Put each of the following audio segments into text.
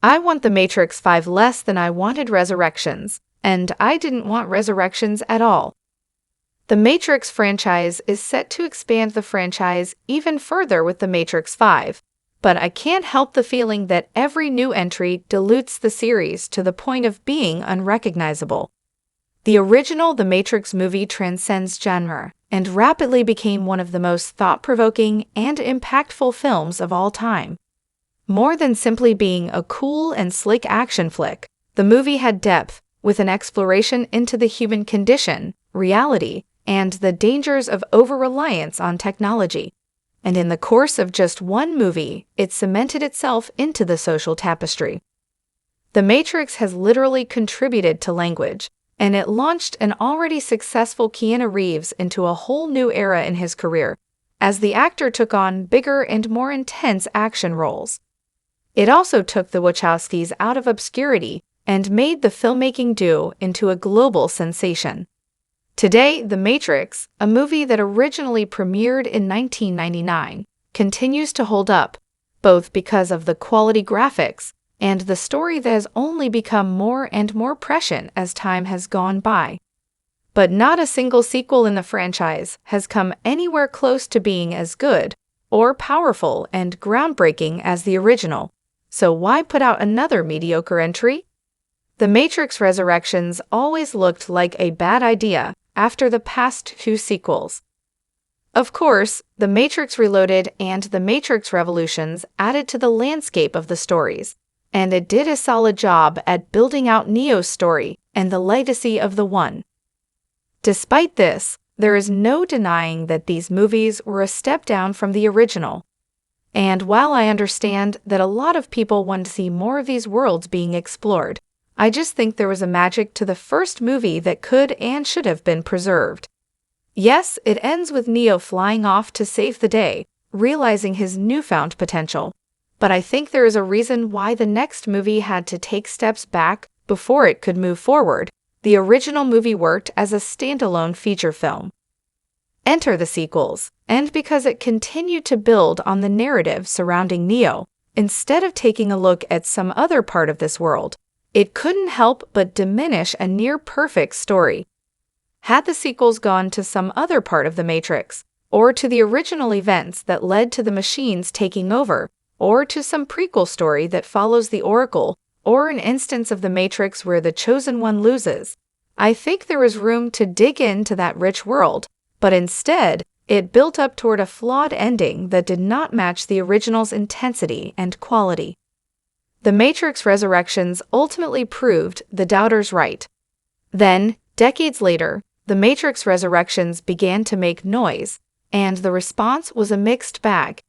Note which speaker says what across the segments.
Speaker 1: I want The Matrix 5 less than I wanted Resurrections, and I didn't want Resurrections at all. The Matrix franchise is set to expand the franchise even further with The Matrix 5, but I can't help the feeling that every new entry dilutes the series to the point of being unrecognizable. The original The Matrix movie transcends genre and rapidly became one of the most thought-provoking and impactful films of all time. More than simply being a cool and slick action flick, the movie had depth, with an exploration into the human condition, reality, and the dangers of over-reliance on technology. And in the course of just one movie, it cemented itself into the social tapestry. The Matrix has literally contributed to language, and it launched an already successful Keanu Reeves into a whole new era in his career, as the actor took on bigger and more intense action roles. It also took the Wachowskis out of obscurity and made the filmmaking duo into a global sensation. Today, The Matrix, a movie that originally premiered in 1999, continues to hold up, both because of the quality graphics and the story that has only become more and more prescient as time has gone by. But not a single sequel in the franchise has come anywhere close to being as good or powerful and groundbreaking as the original, so why put out another mediocre entry? The Matrix Resurrections always looked like a bad idea after the past two sequels. Of course, The Matrix Reloaded and The Matrix Revolutions added to the landscape of the stories, and it did a solid job at building out Neo's story and the legacy of the One. Despite this, there is no denying that these movies were a step down from the original. And while I understand that a lot of people want to see more of these worlds being explored, I just think there was a magic to the first movie that could and should have been preserved. Yes, it ends with Neo flying off to save the day, realizing his newfound potential. But I think there is a reason why the next movie had to take steps back before it could move forward. The original movie worked as a standalone feature film. Enter the sequels, and because it continued to build on the narrative surrounding Neo, instead of taking a look at some other part of this world, it couldn't help but diminish a near-perfect story. Had the sequels gone to some other part of the Matrix, or to the original events that led to the machines taking over, or to some prequel story that follows the Oracle, or an instance of the Matrix where the Chosen One loses, I think there was room to dig into that rich world, but instead, it built up toward a flawed ending that did not match the original's intensity and quality. The Matrix Resurrections ultimately proved the doubters right. Then, decades later, The Matrix Resurrections began to make noise, and the response was a mixed bag.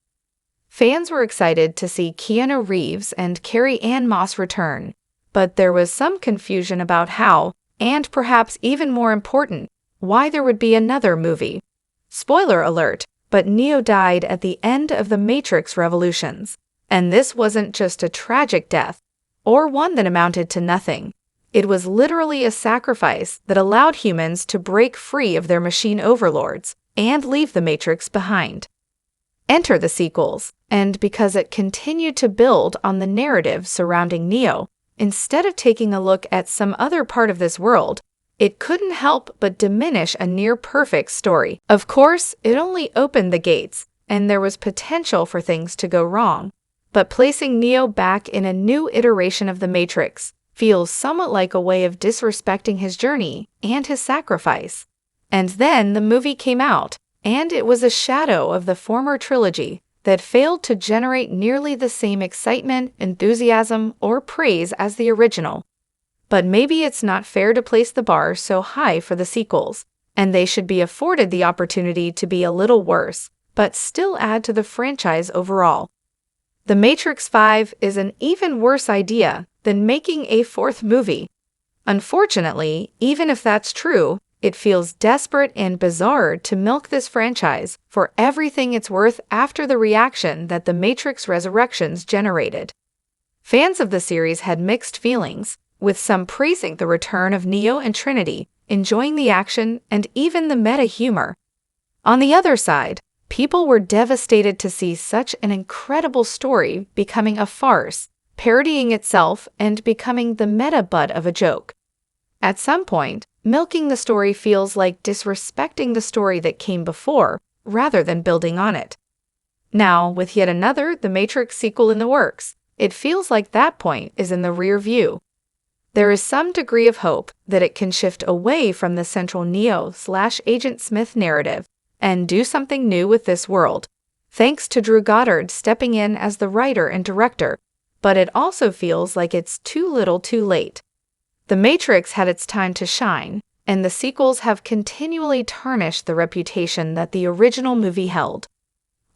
Speaker 1: Fans were excited to see Keanu Reeves and Carrie-Anne Moss return, but there was some confusion about how, and perhaps even more important, why there would be another movie. Spoiler alert, but Neo died at the end of The Matrix Revolutions. And this wasn't just a tragic death, or one that amounted to nothing. It was literally a sacrifice that allowed humans to break free of their machine overlords and leave the Matrix behind. Enter the sequels, and because it continued to build on the narrative surrounding Neo, instead of taking a look at some other part of this world, it couldn't help but diminish a near-perfect story. Of course, it only opened the gates, and there was potential for things to go wrong. But placing Neo back in a new iteration of the Matrix feels somewhat like a way of disrespecting his journey and his sacrifice. And then the movie came out, and it was a shadow of the former trilogy that failed to generate nearly the same excitement, enthusiasm, or praise as the original. But maybe it's not fair to place the bar so high for the sequels, and they should be afforded the opportunity to be a little worse, but still add to the franchise overall. The Matrix 5 is an even worse idea than making a fourth movie. Unfortunately, even if that's true, it feels desperate and bizarre to milk this franchise for everything it's worth after the reaction that The Matrix Resurrections generated. Fans of the series had mixed feelings, with some praising the return of Neo and Trinity, enjoying the action and even the meta humor. On the other side, people were devastated to see such an incredible story becoming a farce, parodying itself and becoming the meta butt of a joke. At some point, milking the story feels like disrespecting the story that came before, rather than building on it. Now, with yet another The Matrix sequel in the works, it feels like that point is in the rear view. There is some degree of hope that it can shift away from the central Neo/Agent Smith narrative and do something new with this world, thanks to Drew Goddard stepping in as the writer and director, but it also feels like it's too little too late. The Matrix had its time to shine, and the sequels have continually tarnished the reputation that the original movie held.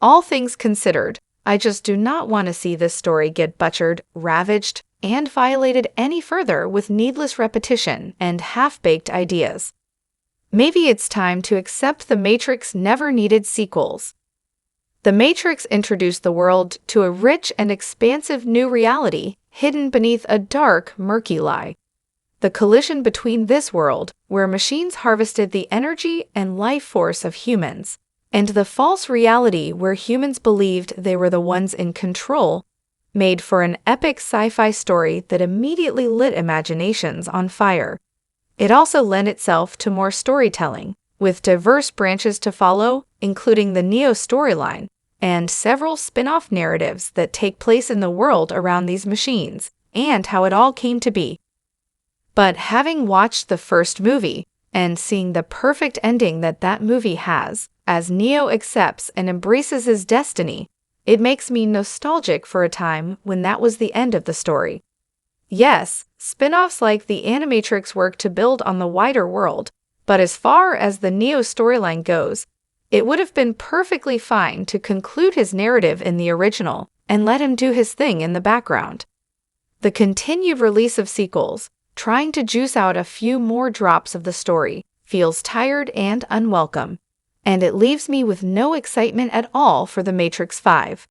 Speaker 1: All things considered, I just do not want to see this story get butchered, ravaged, and violated any further with needless repetition and half-baked ideas. Maybe it's time to accept The Matrix never needed sequels. The Matrix introduced the world to a rich and expansive new reality hidden beneath a dark, murky lie. The collision between this world, where machines harvested the energy and life force of humans, and the false reality where humans believed they were the ones in control, made for an epic sci-fi story that immediately lit imaginations on fire. It also lent itself to more storytelling, with diverse branches to follow, including the Neo storyline, and several spin-off narratives that take place in the world around these machines, and how it all came to be. But having watched the first movie, and seeing the perfect ending that movie has, as Neo accepts and embraces his destiny, it makes me nostalgic for a time when that was the end of the story. Yes, spin-offs like the Animatrix work to build on the wider world, but as far as the Neo storyline goes, it would have been perfectly fine to conclude his narrative in the original and let him do his thing in the background. The continued release of sequels, trying to juice out a few more drops of the story, feels tired and unwelcome, and it leaves me with no excitement at all for The Matrix 5.